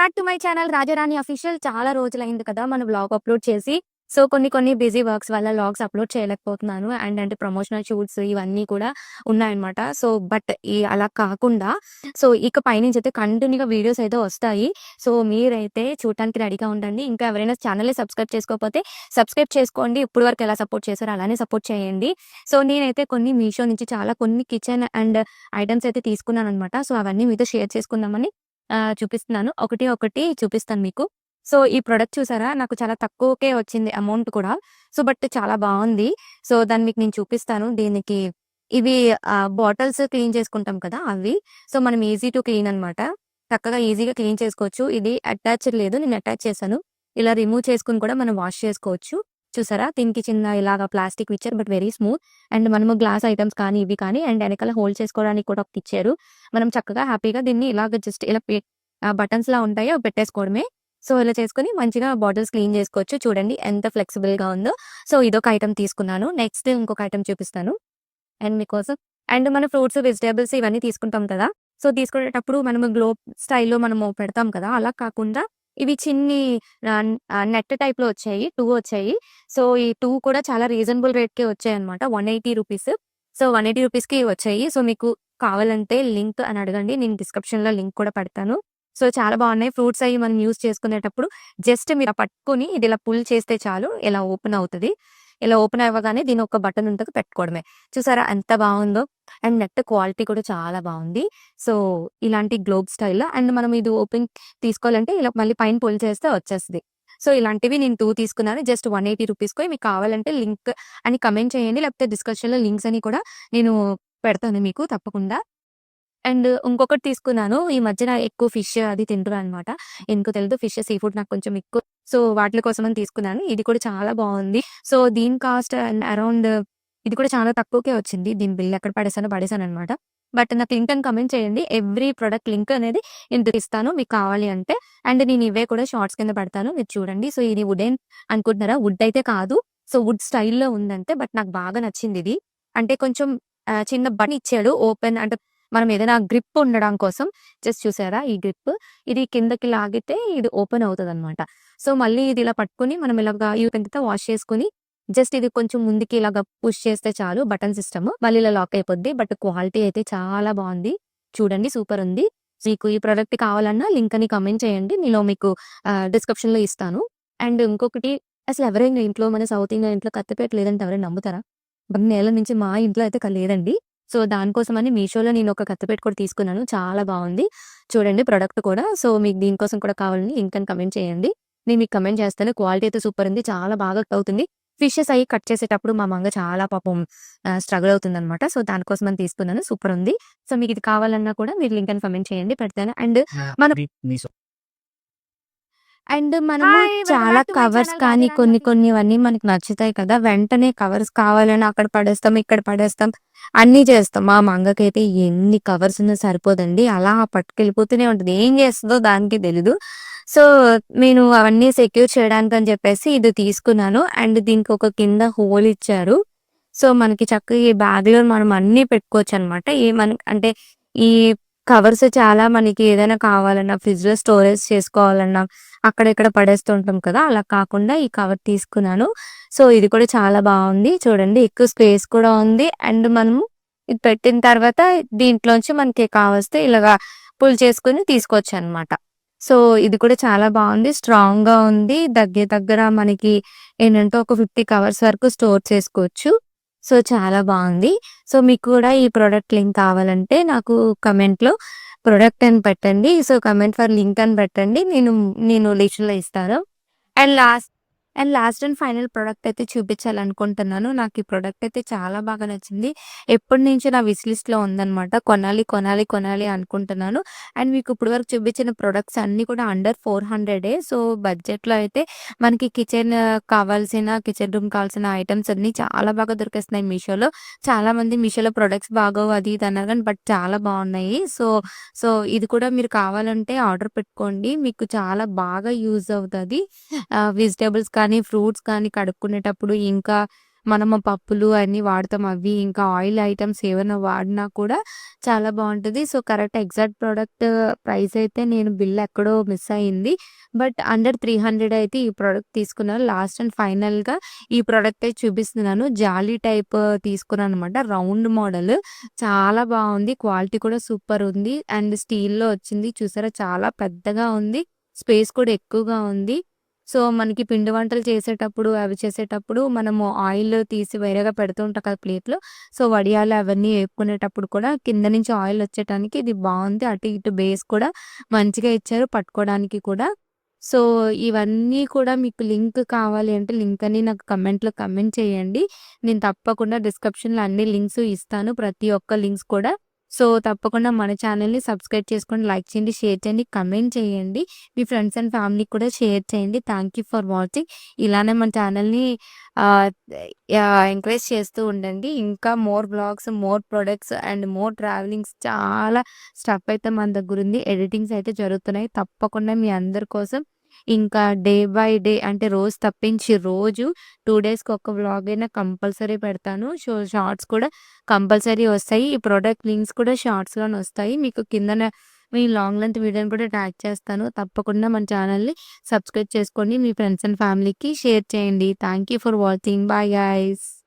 Back to my channel రాజారాణి official. చాలా రోజులైంది కదా మన వ్లాగ్ అప్లోడ్ చేసి. సో కొన్ని బిజీ వర్క్స్ వల్ల వ్లాగ్స్ అప్లోడ్ చేయలేకపోతున్నాను. అంటే ప్రమోషనల్ షూట్స్ ఇవన్నీ కూడా ఉన్నాయన్నమాట. సో బట్ అలా కాకుండా ఇక పైనుంచి అయితే కంటిన్యూగా వీడియోస్ అయితే వస్తాయి. సో మీరైతే చూడటానికి రెడీగా ఉండండి. ఇంకా ఎవరైనా ఛానల్ని సబ్స్క్రైబ్ చేసుకోకపోతే సబ్స్క్రైబ్ చేసుకోండి. ఇప్పుడు వరకు ఎలా సపోర్ట్ చేశారో అలానే సపోర్ట్ చేయండి. సో నేనైతే కొన్ని మీషో నుంచి కొన్ని కిచెన్ అండ్ ఐటమ్స్ అయితే తీసుకున్నాను అనమాట. సో అవన్నీ మీతో షేర్ చేసుకుందామని చూపిస్తున్నాను. ఒకటి చూపిస్తాను మీకు. సో ఈ ప్రొడక్ట్ చూసారా? నాకు చాలా తక్కువకే వచ్చింది అమౌంట్ కూడా. సో బట్ చాలా బావుంది. సో దాన్ని మీకు నేను చూపిస్తాను. దీనికి ఇవి బాటిల్స్ క్లీన్ చేసుకుంటాం కదా అవి. సో మనం ఈజీ టు క్లీన్ అనమాట. చక్కగా ఈజీగా క్లీన్ చేసుకోవచ్చు. ఇది అటాచ్డ్ లేదు. నేను అటాచ్ చేశాను. ఇలా రిమూవ్ చేసుకొని కూడా మనం వాష్ చేసుకోవచ్చు. చూసారా? దీనికి చిన్న ఇలాగా ప్లాస్టిక్ ఇచ్చారు. But very smooth. అండ్ మనము గ్లాస్ ఐటమ్స్ కానీ ఇవి కానీ అండ్ వెనకాల హోల్డ్ చేసుకోవడానికి కూడా ఒకటి ఇచ్చారు. మనం చక్కగా హ్యాపీగా దీన్ని ఇలాగ జస్ట్ ఇలా బటన్స్ లా ఉంటాయి. అవి పెట్టేసుకోవడమే. సో ఇలా చేసుకొని మంచిగా బాటిల్స్ క్లీన్ చేసుకోవచ్చు. చూడండి ఎంత ఫ్లెక్సిబుల్ గా ఉందో. సో ఇదొక ఐటమ్ తీసుకున్నాను. నెక్స్ట్ ఇంకొక ఐటమ్ చూపిస్తాను అండ్ మీకోసం. అండ్ మన ఫ్రూట్స్ వెజిటేబుల్స్ ఇవన్నీ తీసుకుంటాం కదా. సో తీసుకునేటప్పుడు మనము గ్లోబ్ స్టైల్లో మనము పెడతాం కదా. అలా కాకుండా ఇవి చిన్ని నెట్ టైప్ లో వచ్చాయి. 2 వచ్చాయి. సో ఈ 2 కూడా చాలా రీజనబుల్ రేట్ కే వచ్చాయి అనమాట. 180 రూపీస్. సో 180 రూపీస్ కి వచ్చాయి. సో మీకు కావాలంటే లింక్ అని అడగండి. నేను డిస్క్రిప్షన్ లో లింక్ కూడా పెడతాను. సో చాలా బాగున్నాయి. ఫ్రూట్స్ అవి మనం యూస్ చేసుకునేటప్పుడు జస్ట్ మీరు పట్టుకొని ఇది ఇలా పుల్ చేస్తే చాలు ఇలా ఓపెన్ అవుతుంది. ఇలా ఓపెన్ అవ్వగానే దీని ఒక బటన్ ఉంటుంది, పెట్టుకోవడమే. చూసారా ఎంత బాగుందో. అండ్ నెట్ క్వాలిటీ కూడా చాలా బాగుంది. సో ఇలాంటి గ్లోబ్ స్టైల్లో అండ్ మనం ఇది ఓపెన్ తీసుకోవాలంటే ఇలా మళ్ళీ పైన పుల్ చేస్తే వచ్చేస్తుంది. సో ఇలాంటివి నేను 2 తీసుకున్నాను. జస్ట్ 180 రూపీస్కి. మీకు కావాలంటే లింక్ అని కమెంట్ చేయండి. లేకపోతే డిస్క్రిప్షన్లో లింక్స్ అని కూడా నేను పెడతాను మీకు తప్పకుండా. అండ్ ఇంకొకటి తీసుకున్నాను. ఈ మధ్యన ఎక్కువ ఫిష్ అది తింటున్నాను అనమాట. ఎందుకో తెలీదు. ఫిష్, సీ ఫుడ్ నాకు కొంచెం ఎక్కువ. సో వాటి కోసమని తీసుకున్నాను. ఇది కూడా చాలా బాగుంది. సో దీని కాస్ట్ అరౌండ్ ఇది కూడా చాలా తక్కువకే వచ్చింది. దీని బిల్ ఎక్కడ పడేసాను అనమాట. బట్ నాకు లింక్ అని కమెంట్ చేయండి. ఎవ్రీ ప్రొడక్ట్ లింక్ అనేది నేను ఇస్తాను మీకు కావాలి అంటే. అండ్ నేను ఇవే కూడా షార్ట్స్ కింద పెడతాను. మీరు చూడండి. సో ఇది వుడెన్ అనుకుంటున్నారా? వుడ్ అయితే కాదు. సో వుడ్ స్టైల్లో ఉందంటే. బట్ నాకు బాగా నచ్చింది ఇది. అంటే కొంచెం చిన్న బటన్ ఇచ్చాడు. ఓపెన్ అంటే మనం ఏదైనా గ్రిప్ ఉండడం కోసం. జస్ట్ చూసారా ఈ గ్రిప్? ఇది కిందకి లాగితే ఇది ఓపెన్ అవుతదనమాట. సో మళ్ళీ ఇది ఇలా పట్టుకొని మనం ఇలాగా ఈ పెంతో వాష్ చేసుకొని జస్ట్ ఇది కొంచెం ముందుకి ఇలాగా పుష్ చేస్తే చాలు. బటన్ సిస్టమ్ మళ్ళీ ఇలా లాక్ అయిపోద్ది. బట్ క్వాలిటీ అయితే చాలా బాగుంది. చూడండి సూపర్ ఉంది. మీకు ఈ ప్రోడక్ట్ కావాలన్నా లింక్ అని కమెంట్ చేయండి. నేను మీకు డిస్క్రిప్షన్ లో ఇస్తాను. అండ్ ఇంకొకటి, అసలు ఎవరైనా ఇంట్లో మన సౌత్ ఇండియా ఇంట్లో కత్తిపేట లేదంటే ఎవరైనా నమ్ముతారా? నేల నుంచి మా ఇంట్లో అయితే లేదండి. సో దానికోసమని మీషోలో నేను ఒక కత్తిపేట కూడా తీసుకున్నాను. చాలా బాగుంది. చూడండి ప్రొడక్ట్ కూడా. సో మీకు దీనికోసం కూడా కావాలని లింక్ అని కమెంట్ చేయండి. నేను మీకు కమెంట్ చేస్తాను. క్వాలిటీ అయితే సూపర్ ఉంది. చాలా బాగా అవుతుంది. ఫిషెస్ అవి కట్ చేసేటప్పుడు మా మంగ చాలా పాపం స్ట్రగుల్ అవుతుందనమాట. సో దానికోసమని తీసుకున్నాను. సూపర్ ఉంది. సో మీకు ఇది కావాలన్నా కూడా మీరు లింక్ అని కమెంట్ చేయండి, పెడతాను. అండ్ మనం మనము చాలా కవర్స్ కానీ కొన్నివన్నీ మనకు నచ్చుతాయి కదా. వెంటనే కవర్స్ కావాలని అక్కడ పడేస్తాం, ఇక్కడ పడేస్తాం, అన్నీ చేస్తాం. మా మంగకైతే ఎన్ని కవర్స్ ఉన్నా సరిపోదండి. అలా పట్టుకెళ్ళిపోతూనే ఉంటుంది. ఏం చేస్తుందో దానికి తెలీదు. సో నేను అవన్నీ సెక్యూర్ చేయడానికి అని చెప్పేసి ఇది తీసుకున్నాను. అండ్ దీనికి ఒక కింద హోల్ ఇచ్చారు. సో మనకి చక్కగా ఈ బ్యాగ్లో మనం అన్నీ పెట్టుకోవచ్చు అనమాట. అంటే ఈ కవర్స్ చాలా మనకి ఏదైనా కావాలన్నా ఫ్రిడ్జ్ లో స్టోరేజ్ చేసుకోవాలన్నా అక్కడెక్కడ పడేస్తుంటాం కదా. అలా కాకుండా ఈ కవర్ తీసుకున్నాను. సో ఇది కూడా చాలా బాగుంది. చూడండి ఎక్కువ స్పేస్ కూడా ఉంది. అండ్ మనము ఇది పెట్టిన తర్వాత దీంట్లోంచి మనకి కావస్తే ఇలాగా పుల్ చేసుకుని తీసుకోవచ్చు అనమాట. సో ఇది కూడా చాలా బాగుంది. స్ట్రాంగ్ గా ఉంది. దగ్గర మనకి ఏంటంటే ఒక 50 కవర్స్ వరకు స్టోర్ చేసుకోవచ్చు. సో చాలా బాగుంది. సో మీకు కూడా ఈ ప్రోడక్ట్ లింక్ కావాలంటే నాకు కమెంట్ లో ప్రొడక్ట్ అని పెట్టండి. సో కమెంట్ ఫర్ లింక్ అని పెట్టండి. నేను లిస్ట్ లో ఇస్తాను. And last and final product అయితే చూపించాలనుకుంటున్నాను. నాకు ఈ ప్రొడక్ట్ అయితే చాలా బాగా నచ్చింది. ఎప్పటి నుంచో నా విష్ లిస్ట్ లో ఉందనమాట. కొనాలి అనుకుంటున్నాను. అండ్ మీకు ఇప్పుడు వరకు చూపించిన ప్రొడక్ట్స్ అన్ని కూడా అండర్ 400. సో బడ్జెట్ లో అయితే మనకి కిచెన్ కిచెన్ రూమ్ కావాల్సిన ఐటమ్స్ అన్ని చాలా బాగా దొరికేస్తున్నాయి మీషోలో. చాలా మంది మీషోలో ప్రొడక్ట్స్ బాగోవు అది ఇది అన్నారు కానీ బట్ చాలా బాగున్నాయి. సో సో ఇది కూడా మీరు కావాలంటే ఆర్డర్ పెట్టుకోండి. మీకు చాలా బాగా యూజ్ అవుతుంది. వెజిటేబుల్స్ కానీ ఫ్రూట్స్ కానీ కడుక్కునేటప్పుడు ఇంకా మనము పప్పులు అన్నీ వాడతాం. అవి ఇంకా ఆయిల్ ఐటెమ్స్ ఏవైనా వాడినా కూడా చాలా బావుంటది. So, correct exact product price అయితే నేను బిల్ ఎక్కడో మిస్ అయింది. బట్ అండర్ 300 అయితే ఈ ప్రొడక్ట్ తీసుకున్నాను. లాస్ట్ అండ్ ఫైనల్‌గా ఈ ప్రొడక్ట్ అయితే చూపిస్తున్నాను. జాలీ టైప్ తీసుకున్నాననమాట. రౌండ్ మోడల్ చాలా బావుంది. క్వాలిటీ కూడా సూపర్ ఉంది. అండ్ స్టీల్‌లో వచ్చింది. చూసారా చాలా పెద్దగా ఉంది. స్పేస్ కూడా ఎక్కువగా ఉంది. సో, మనకి పిండి వంటలు చేసేటప్పుడు, అవి చేసేటప్పుడు మనము ఆయిల్ తీసి వేరేగా పెడుతూ ఉంటాం కదా ప్లేట్‌లో. సో, వడియాలు అవన్నీ వేపుకునేటప్పుడు కూడా కింద నుంచి ఆయిల్ వచ్చేటానికి ఇది బావుంది. అటు ఇటు బేస్ కూడా మంచిగా ఇచ్చారు పట్టుకోవడానికి కూడా. సో, ఇవన్నీ కూడా మీకు లింక్ కావాలి అంటే లింక్ అని నాకు కమెంట్‌లో కమెంట్ చేయండి. నేను తప్పకుండా డిస్క్రిప్షన్‌లో అన్ని లింక్స్ ఇస్తాను. ప్రతి ఒక్క లింక్స్ కూడా. సో, తప్పకుండా మన ఛానెల్‌ని సబ్స్క్రైబ్ చేసుకోండి, లైక్ చేయండి, షేర్ చేయండి, కమెంట్ చేయండి. మీ ఫ్రెండ్స్ అండ్ ఫ్యామిలీకి కూడా షేర్ చేయండి. Thank you for watching. ఇలానే మన ఛానెల్‌ని ఆహ్, ఎంకరేజ్ చేస్తూ ఉండండి. ఇంకా more vlogs, more products and more travelings చాలా స్టఫ్ అయితే మన దగ్గరుంది. ఎడిటింగ్స్ అయితే జరుగుతున్నాయి. తప్పకుండా మీ అందరి కోసం ఇంకా డే బై డే అంటే రోజు తప్పించి రోజు 2 డేస్‌కి ఒక వ్లాగ్ అయినా కంపల్సరీ పెడతాను. సో, షార్ట్స్ కూడా కంపల్సరీ వస్తాయి. ఈ ప్రొడక్ట్ లింక్స్ కూడా షార్ట్స్‌లోనే వస్తాయి. మీకు కిందన మీ లాంగ్ లెంత్ వీడియోని కూడా ట్యాగ్ చేస్తాను. తప్పకుండా మన ఛానల్‌ని సబ్స్క్రైబ్ చేసుకోండి. మీ ఫ్రెండ్స్ అండ్ ఫ్యామిలీకి షేర్ చేయండి. Thank you for watching. Bye guys.